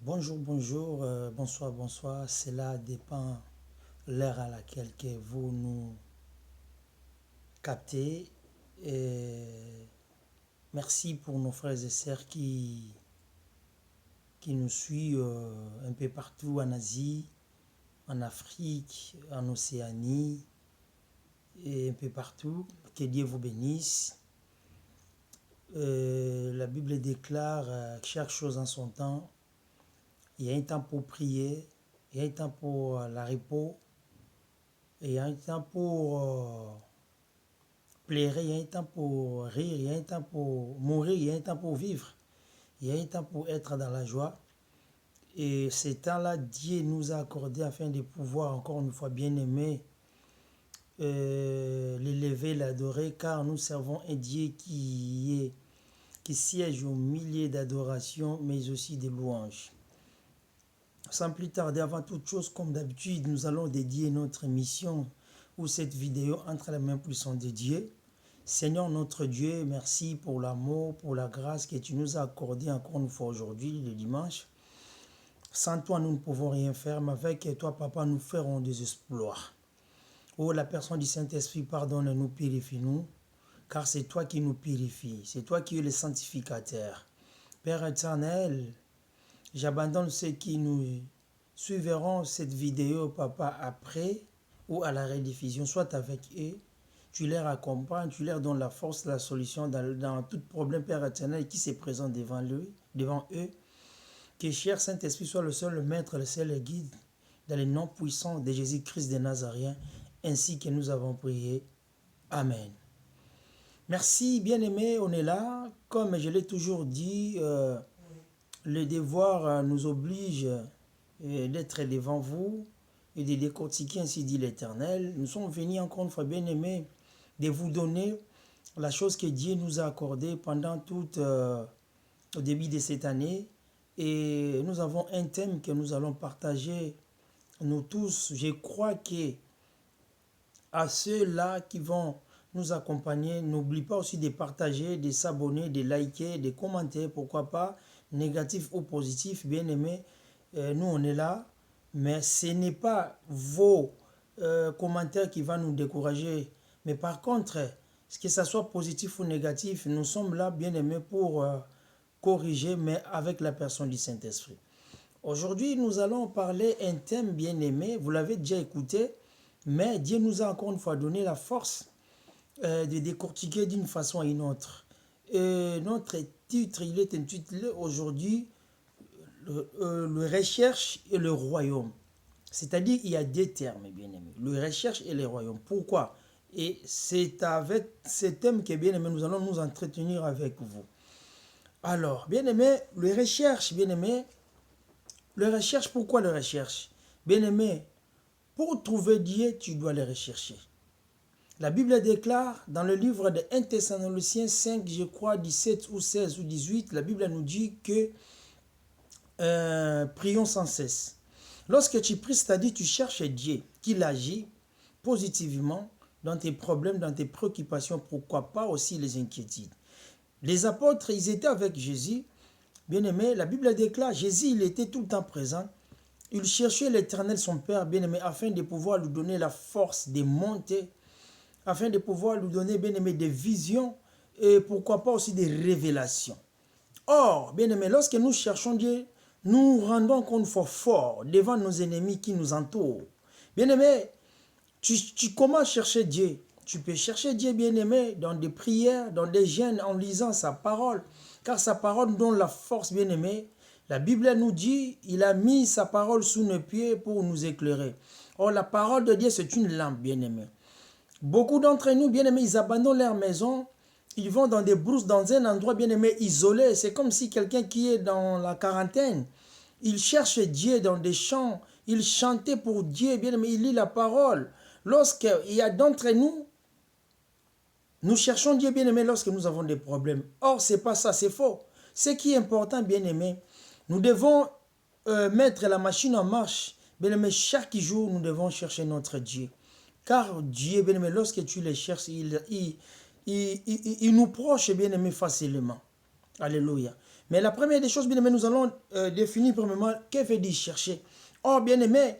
Bonjour, bonjour, bonsoir, bonsoir. Cela dépend l'heure à laquelle que vous nous captez. Et merci pour nos frères et sœurs qui nous suivent un peu partout en Asie, en Afrique, en Océanie et un peu partout. Que Dieu vous bénisse. La Bible déclare chaque chose en son temps. Il y a un temps pour prier, il y a un temps pour la repos, et il y a un temps pour pleurer, il y a un temps pour rire, il y a un temps pour mourir, il y a un temps pour vivre, il y a un temps pour être dans la joie. Et ces temps-là, Dieu nous a accordé afin de pouvoir, encore une fois, bien aimer, l'élever, l'adorer, car nous servons un Dieu qui siège au milieu d'adoration, mais aussi de louanges. Sans plus tarder, avant toute chose, comme d'habitude, nous allons dédier notre émission ou cette vidéo entre les mains puissantes de Dieu. Seigneur notre Dieu, merci pour l'amour, pour la grâce que tu nous as accordée encore une fois aujourd'hui, le dimanche. Sans toi, nous ne pouvons rien faire, mais avec toi, Papa, nous ferons des exploits. Oh, la personne du Saint-Esprit, pardonne-nous, purifie-nous, car c'est toi qui nous purifies, c'est toi qui es le sanctificateur. Père éternel, j'abandonne ceux qui nous suivront cette vidéo, Papa, après ou à la rediffusion, soit avec eux. Tu leur accompagnes, tu leur donnes la force, la solution dans tout problème, Père éternel, qui se présente devant eux. Que cher Saint-Esprit soit le seul maître, le seul guide, dans le nom puissant de Jésus-Christ de Nazareth, ainsi que nous avons prié. Amen. Merci, bien-aimés, on est là. Comme je l'ai toujours dit, le devoir nous oblige d'être devant vous et de décortiquer, ainsi dit l'Éternel. Nous sommes venus encore une fois, bien-aimés, de vous donner la chose que Dieu nous a accordée pendant tout au début de cette année. Et nous avons un thème que nous allons partager, nous tous. Je crois que à ceux-là qui vont nous accompagner, n'oublie pas aussi de partager, de s'abonner, de liker, de commenter, pourquoi pas, négatif ou positif, bien aimé. Nous, on est là, mais ce n'est pas vos commentaires qui vont nous décourager. Mais par contre, que ce soit positif ou négatif, nous sommes là, bien aimés, pour corriger, mais avec la personne du Saint-Esprit. Aujourd'hui, nous allons parler un thème bien aimé, vous l'avez déjà écouté, mais Dieu nous a encore une fois donné la force de décortiquer d'une façon à une autre. Et notre titre, il est intitulé aujourd'hui le recherche et le royaume. C'est-à-dire, il y a deux termes, bien aimé. Le recherche et le royaume. Pourquoi? Et c'est avec ce thème que, bien aimé, nous allons nous entretenir avec vous. Alors, bien aimé, le recherche, bien aimé, le recherche, pourquoi le recherche? Bien aimé, pour trouver Dieu, tu dois le rechercher. La Bible déclare dans le livre de 1 Thessaloniciens 5, je crois 17 ou 16 ou 18, la Bible nous dit que prions sans cesse. Lorsque tu pries, c'est-à-dire tu cherches Dieu, qu'il agit positivement dans tes problèmes, dans tes préoccupations, pourquoi pas aussi les inquiétudes. Les apôtres, ils étaient avec Jésus. Bien aimé, la Bible déclare, Jésus, il était tout le temps présent. Il cherchait l'Éternel, son Père, bien aimé, afin de pouvoir lui donner la force de monter, afin de pouvoir lui donner, bien aimé, des visions et pourquoi pas aussi des révélations. Or, bien aimé, lorsque nous cherchons Dieu, nous rendons compte fort devant nos ennemis qui nous entourent. Bien aimé, tu commences à chercher Dieu. Tu peux chercher Dieu, bien aimé, dans des prières, dans des jeûnes, en lisant sa parole. Car sa parole nous donne la force, bien aimé. La Bible nous dit, il a mis sa parole sous nos pieds pour nous éclairer. Or, la parole de Dieu, c'est une lampe, bien aimé. Beaucoup d'entre nous, bien aimés, ils abandonnent leur maison. Ils vont dans des brousses, dans un endroit, bien aimé, isolé. C'est comme si quelqu'un qui est dans la quarantaine, il cherche Dieu dans des chants. Il chantait pour Dieu, bien aimé, il lit la parole. Lorsqu'il y a d'entre nous, nous cherchons Dieu, bien aimé, lorsque nous avons des problèmes. Or, ce n'est pas ça, c'est faux. Ce qui est important, bien aimé, nous devons mettre la machine en marche. Bien aimé, chaque jour, nous devons chercher notre Dieu. Car Dieu, bien aimé, lorsque tu le cherches, il nous proche, bien aimé, facilement. Alléluia. Mais la première des choses, bien aimé, nous allons définir premièrement qu'est-ce que veut dire chercher. Or, bien aimé,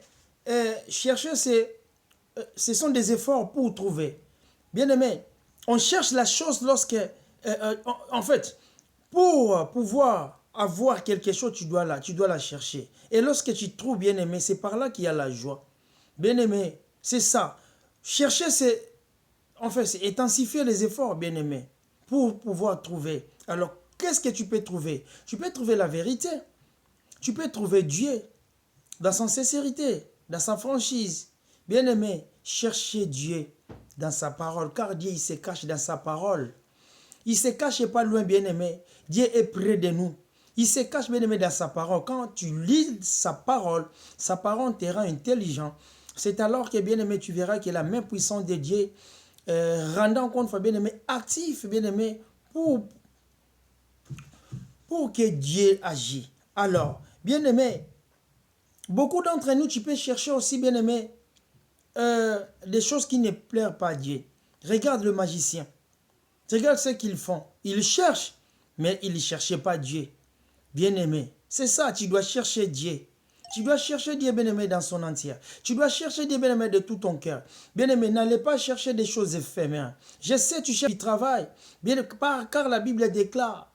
chercher, ce sont des efforts pour trouver. Bien aimé, on cherche la chose lorsque, en fait, pour pouvoir avoir quelque chose, tu dois la chercher. Et lorsque tu trouves, bien aimé, c'est par là qu'il y a la joie. Bien aimé, c'est ça. Chercher, c'est intensifier les efforts, bien aimé, pour pouvoir trouver. Alors, qu'est-ce que tu peux trouver? Tu peux trouver la vérité. Tu peux trouver Dieu dans sa sincérité, dans sa franchise. Bien aimé, cherchez Dieu dans sa parole, car Dieu, il se cache dans sa parole. Il ne se cache pas loin, bien aimé. Dieu est près de nous. Il se cache, bien aimé, dans sa parole. Quand tu lis sa parole te rend intelligent. C'est alors que, bien aimé, tu verras que la main puissante de Dieu rendant compte, bien aimé, actif, bien aimé, pour que Dieu agisse. Alors, bien aimé, beaucoup d'entre nous, tu peux chercher aussi, bien aimé, des choses qui ne plaisent pas à Dieu. Regarde le magicien. Regarde ce qu'ils font. Ils cherchent, mais ils ne cherchent pas Dieu. Bien aimé, c'est ça, tu dois chercher Dieu. Tu dois chercher Dieu, bien-aimé, dans son entier. Tu dois chercher Dieu, bien-aimé, de tout ton cœur. Bien-aimé, n'allez pas chercher des choses éphémères. Je sais, tu cherches du travail, car la Bible déclare,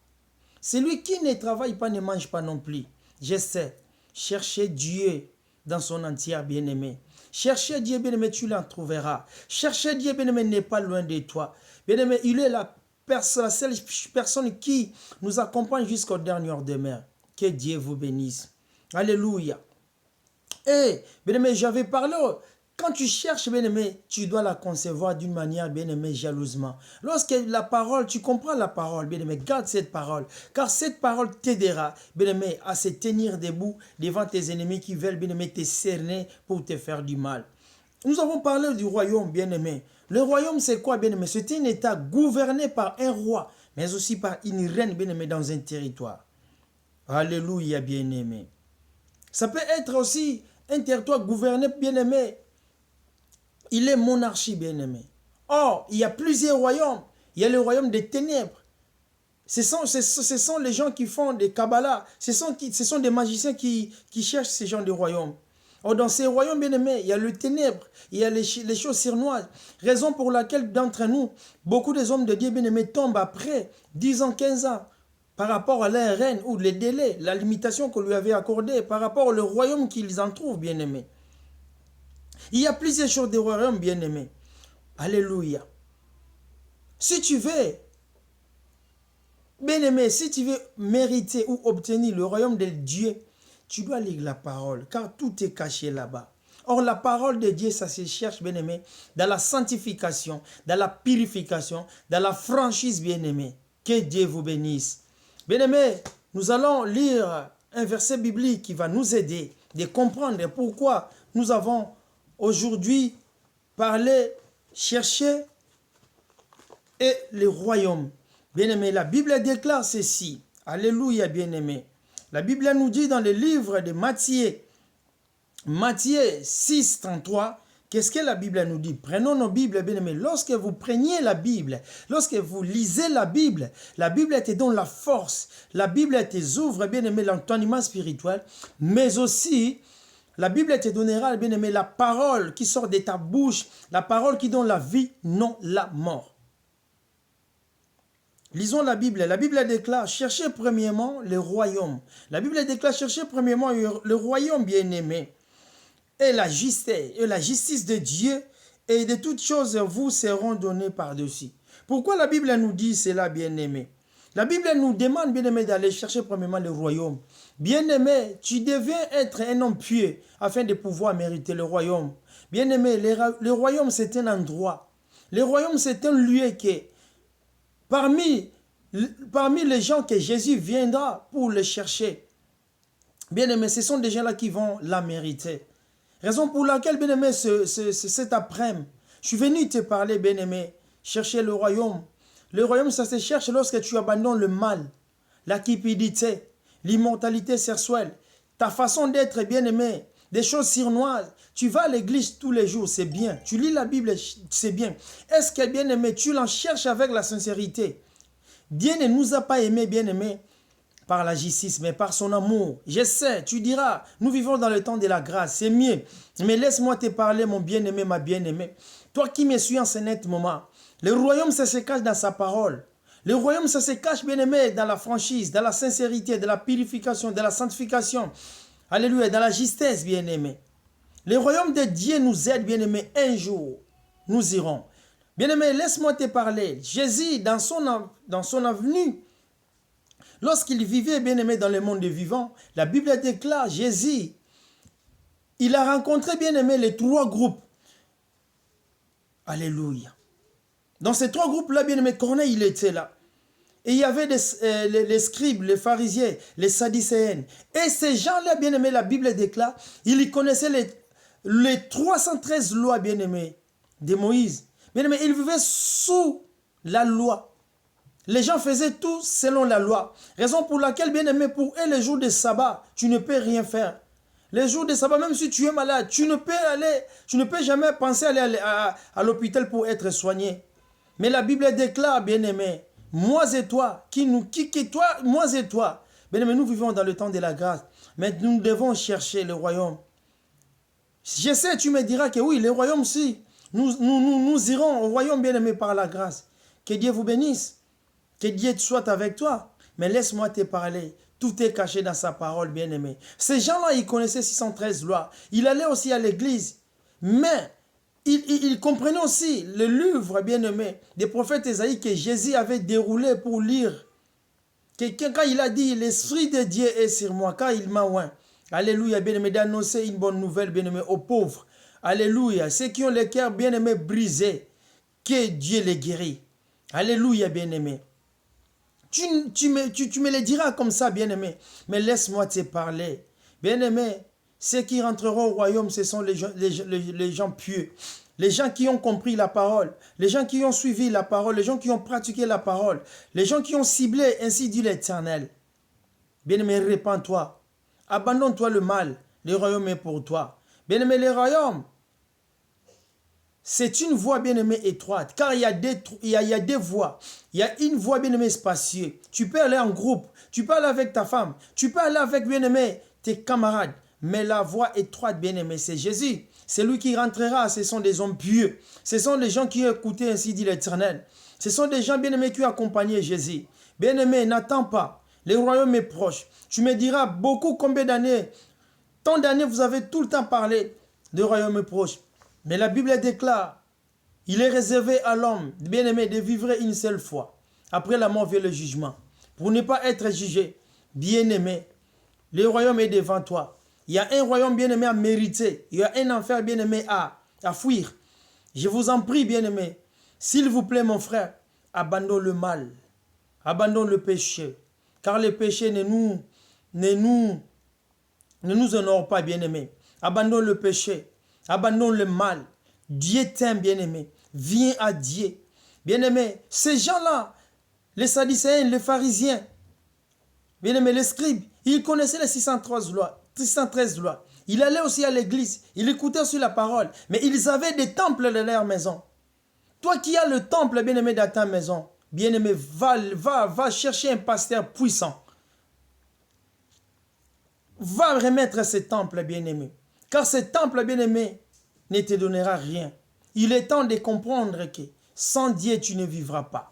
celui qui ne travaille pas ne mange pas non plus. Je sais, cherchez Dieu dans son entier, bien-aimé. Cherchez Dieu, bien-aimé, tu l'en trouveras. Cherchez Dieu, bien-aimé, n'est pas loin de toi. Bien-aimé, il est la seule personne qui nous accompagne jusqu'au dernier demeure. Que Dieu vous bénisse. Alléluia. Et, bien-aimé, j'avais parlé, quand tu cherches, bien-aimé, tu dois la concevoir d'une manière, bien-aimé, jalousement. Lorsque la parole, tu comprends la parole, bien-aimé, garde cette parole, car cette parole t'aidera, bien-aimé, à se tenir debout devant tes ennemis qui veulent, bien-aimé, te cerner pour te faire du mal. Nous avons parlé du royaume, bien-aimé. Le royaume, c'est quoi, bien-aimé? C'est un État gouverné par un roi, mais aussi par une reine, bien-aimé, dans un territoire. Alléluia, bien-aimé. Ça peut être aussi un territoire gouverné, bien-aimé. Il est monarchie, bien-aimé. Or, il y a plusieurs royaumes. Il y a le royaume des ténèbres. Ce sont les gens qui font des Kabbalah. Ce sont des magiciens qui cherchent ces gens de royaumes. Or, dans ces royaumes, bien-aimés, il y a le ténèbre, il y a les choses surnoises. Raison pour laquelle, d'entre nous, beaucoup des hommes de Dieu, bien-aimés, tombent après 10 ans, 15 ans, par rapport à leur reine, ou les délais, la limitation qu'on lui avait accordée, par rapport au royaume qu'ils en trouvent, bien-aimés. Il y a plusieurs choses de royaume, bien-aimés. Alléluia. Si tu veux, bien-aimé, si tu veux mériter ou obtenir le royaume de Dieu, tu dois lire la parole, car tout est caché là-bas. Or, la parole de Dieu, ça se cherche, bien-aimé, dans la sanctification, dans la purification, dans la franchise, bien-aimé. Que Dieu vous bénisse. Bien-aimé, nous allons lire un verset biblique qui va nous aider de comprendre pourquoi nous avons aujourd'hui parlé, cherché et le royaume. Bien-aimé, la Bible déclare ceci. Alléluia, bien-aimé. La Bible nous dit dans le livre de Matthieu 6, 33, qu'est-ce que la Bible nous dit? Prenons nos Bibles, bien-aimés. Lorsque vous preniez la Bible, lorsque vous lisez la Bible te donne la force. La Bible te ouvre, bien-aimé, l'entendement spirituel, mais aussi, la Bible te donnera, bien-aimé, la parole qui sort de ta bouche, la parole qui donne la vie, non la mort. Lisons la Bible. La Bible déclare, cherchez premièrement le royaume. La Bible déclare, cherchez premièrement le royaume, bien-aimé. Et la justice de Dieu, et de toutes choses vous seront données par-dessus. Pourquoi la Bible nous dit cela, bien-aimé? La Bible nous demande, bien-aimé, d'aller chercher premièrement le royaume. Bien-aimé, tu deviens être un homme pieux afin de pouvoir mériter le royaume. Bien-aimé, le royaume, c'est un endroit. Le royaume, c'est un lieu qui, parmi les gens que Jésus viendra pour le chercher, bien-aimé, ce sont des gens-là qui vont la mériter. Raison pour laquelle, bien-aimé, cet après-midi, je suis venu te parler, bien-aimé, chercher le royaume. Le royaume, ça se cherche lorsque tu abandonnes le mal, la cupidité, l'immortalité sexuelle, ta façon d'être, bien-aimé, des choses surnoises. Tu vas à l'église tous les jours, c'est bien. Tu lis la Bible, c'est bien. Est-ce que, bien-aimé, tu l'en cherches avec la sincérité? Dieu ne nous a pas aimés, bien-aimé, par la justice, mais par son amour. Je sais, tu diras, nous vivons dans le temps de la grâce, c'est mieux. Mais laisse-moi te parler, mon bien-aimé, ma bien-aimée. Toi qui me suis en ce net moment, le royaume, ça se cache dans sa parole. Le royaume, ça se cache, bien-aimé, dans la franchise, dans la sincérité, dans la purification, dans la sanctification. Alléluia, dans la justesse, bien-aimé. Le royaume de Dieu nous aide, bien-aimé, un jour, nous irons. Bien-aimé, laisse-moi te parler. Jésus, dans son avenue, lorsqu'il vivait, bien-aimé, dans le monde des vivants, la Bible déclare, Jésus, il a rencontré, bien-aimé, les trois groupes. Alléluia. Dans ces trois groupes-là, bien-aimé, Corneille, il était là. Et il y avait les scribes, les pharisiens, les sadducéens. Et ces gens-là, bien-aimé, la Bible déclare, ils connaissaient les 313 lois, bien-aimé, de Moïse. Bien-aimé, ils vivaient sous la loi. Les gens faisaient tout selon la loi. Raison pour laquelle, bien-aimé, pour eux, les jours de sabbat, tu ne peux rien faire. Les jours de sabbat, même si tu es malade, tu ne peux jamais penser aller à l'hôpital pour être soigné. Mais la Bible déclare, bien-aimé, moi et toi, moi et toi, bien-aimé, nous vivons dans le temps de la grâce, mais nous devons chercher le royaume. Je sais, tu me diras que oui, le royaume, si, nous irons au royaume, bien-aimé, par la grâce. Que Dieu vous bénisse, que Dieu soit avec toi, mais laisse-moi te parler. Tout est caché dans sa parole, bien-aimé. Ces gens-là, ils connaissaient 613 lois. Il allait aussi à l'église, mais il comprenait aussi le livre, bien-aimé, des prophètes Ésaïe que Jésus avait déroulé pour lire. Quand il a dit, l'Esprit de Dieu est sur moi, quand il m'a oint. Alléluia, bien-aimé, d'annoncer une bonne nouvelle, bien-aimé, aux pauvres. Alléluia, ceux qui ont le cœur, bien-aimé, brisé, que Dieu les guérit. Alléluia, bien-aimé. Tu me le diras comme ça, bien-aimé, mais laisse-moi te parler. Bien-aimé, ceux qui rentreront au royaume, ce sont les gens pieux. Les gens qui ont compris la parole. Les gens qui ont suivi la parole. Les gens qui ont pratiqué la parole. Les gens qui ont ciblé, ainsi dit l'Éternel. Bien-aimé, répands-toi. Abandonne-toi le mal. Le royaume est pour toi. Bien-aimé, le royaume, c'est une voie, bien-aimée, étroite. Car il y a deux voies. Il y a une voie, bien-aimée, spacieuse. Tu peux aller en groupe. Tu peux aller avec ta femme. Tu peux aller avec, bien-aimé, tes camarades. Mais la voie étroite, bien-aimé, c'est Jésus. C'est lui qui rentrera. Ce sont des hommes pieux. Ce sont des gens qui ont écouté, ainsi dit l'Éternel. Ce sont des gens, bien-aimés, qui ont accompagné Jésus. Bien-aimé, n'attends pas. Le royaume est proche. Tu me diras beaucoup combien d'années. Tant d'années, vous avez tout le temps parlé de royaume proche. Mais la Bible déclare, il est réservé à l'homme, bien-aimé, de vivre une seule fois. Après la mort vient le jugement. Pour ne pas être jugé, bien-aimé, le royaume est devant toi. Il y a un royaume, bien-aimé, à mériter. Il y a un enfer, bien-aimé, à fuir. Je vous en prie, bien-aimé, s'il vous plaît, mon frère, abandonne le mal. Abandonne le péché. Car le péché ne nous honore pas, bien-aimé. Abandonne le péché. Abandonne le mal. Dieu t'aime, bien-aimé. Viens à Dieu. Bien-aimé, ces gens-là, les sadducéens, les pharisiens, bien-aimé, les scribes, ils connaissaient les 613 lois. Ils allaient aussi à l'église. Ils écoutaient aussi la parole. Mais ils avaient des temples dans leur maison. Toi qui as le temple, bien-aimé, dans ta maison, bien-aimé, va chercher un pasteur puissant. Va remettre ce temple, bien-aimé. Car ce temple, bien-aimé, ne te donnera rien. Il est temps de comprendre que sans Dieu, tu ne vivras pas.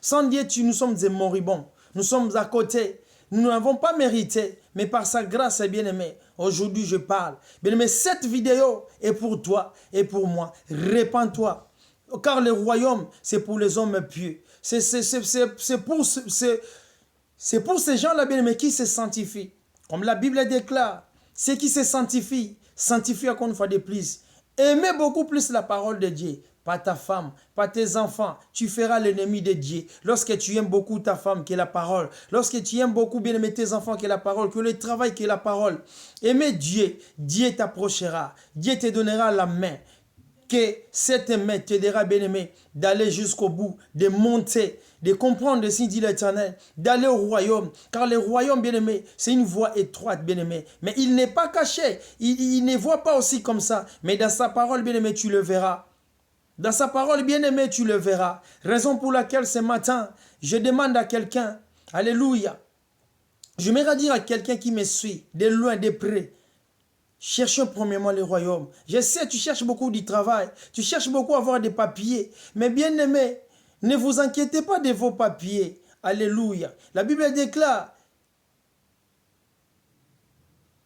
Sans Dieu, nous sommes des moribonds. Nous sommes à côté. Nous n'avons pas mérité, mais par sa grâce, bien-aimé, aujourd'hui je parle. Bien-aimé, cette vidéo est pour toi et pour moi. Répands-toi. Car le royaume, c'est pour les hommes pieux. C'est pour ces gens-là, bien-aimé, qui se sanctifient. Comme la Bible déclare, ceux qui se sanctifient, sanctifie encore une fois de plus. Aimez beaucoup plus la parole de Dieu. Pas ta femme, pas tes enfants. Tu feras l'ennemi de Dieu. Lorsque tu aimes beaucoup ta femme qui est la parole. Lorsque tu aimes beaucoup bien aimer tes enfants qui est la parole. Que le travail qui est la parole. Aimez Dieu. Dieu t'approchera. Dieu te donnera la main. Que cette main t'aidera, bien-aimé, d'aller jusqu'au bout, de monter, de comprendre ce dit l'Éternel, d'aller au royaume. Car le royaume, bien-aimé, c'est une voie étroite, bien-aimé. Mais il n'est pas caché. Il ne voit pas aussi comme ça. Mais dans sa parole, bien-aimé, tu le verras. Dans sa parole, bien-aimé, tu le verras. Raison pour laquelle ce matin, je demande à quelqu'un, alléluia, J'aimerais dire à quelqu'un qui me suit, de loin, de près, cherchons premièrement le royaume. Je sais, tu cherches beaucoup du travail, tu cherches beaucoup à avoir des papiers, mais bien aimé, ne vous inquiétez pas de vos papiers. Alléluia. La Bible déclare,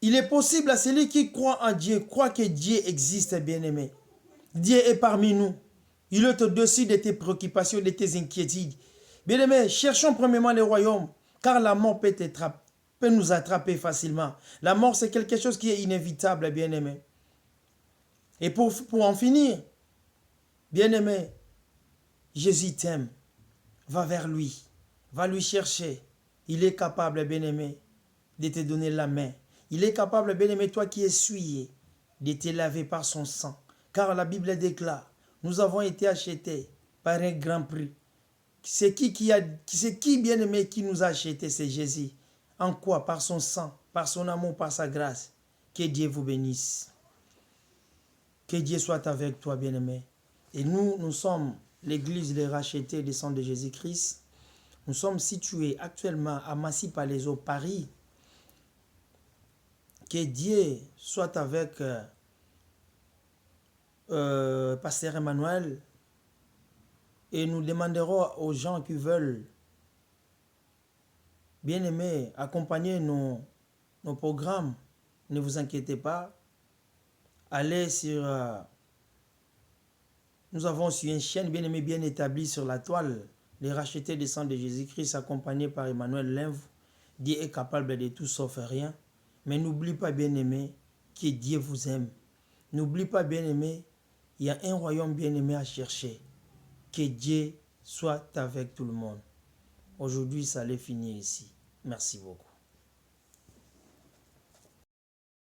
il est possible à celui qui croit en Dieu, croit que Dieu existe, bien aimé. Dieu est parmi nous. Il est au-dessus de tes préoccupations, de tes inquiétudes. Bien aimé, cherchons premièrement le royaume, car la mort peut nous attraper facilement. La mort, c'est quelque chose qui est inévitable, bien aimé. Et pour en finir, bien aimé, Jésus t'aime. Va vers lui. Va lui chercher. Il est capable, bien aimé, de te donner la main. Il est capable, bien aimé, toi qui es souillé, de te laver par son sang. Car la Bible déclare, nous avons été achetés par un grand prix. C'est qui, bien aimé, qui nous a achetés? C'est Jésus. En quoi? Par son sang, par son amour, par sa grâce. Que Dieu vous bénisse. Que Dieu soit avec toi, bien aimé. Et nous sommes l'église des rachetés des sangs de Jésus-Christ. Nous sommes situés actuellement à Massy-Palaiseau, Paris. Que Dieu soit avec Pasteur Emmanuel. Et nous demanderons aux gens qui veulent, bien aimés, accompagner nos programmes. Ne vous inquiétez pas. Allez sur... nous avons sur une chaîne bien aimée, bien établie sur la toile. Les rachetés des sangs de Jésus-Christ, accompagnés par Emmanuel Limve. Dieu est capable de tout sauf rien. Mais n'oublie pas, bien aimé, que Dieu vous aime. N'oublie pas, bien aimé, il y a un royaume bien aimé à chercher. Que Dieu soit avec tout le monde. Aujourd'hui, ça allait finir ici. Merci beaucoup.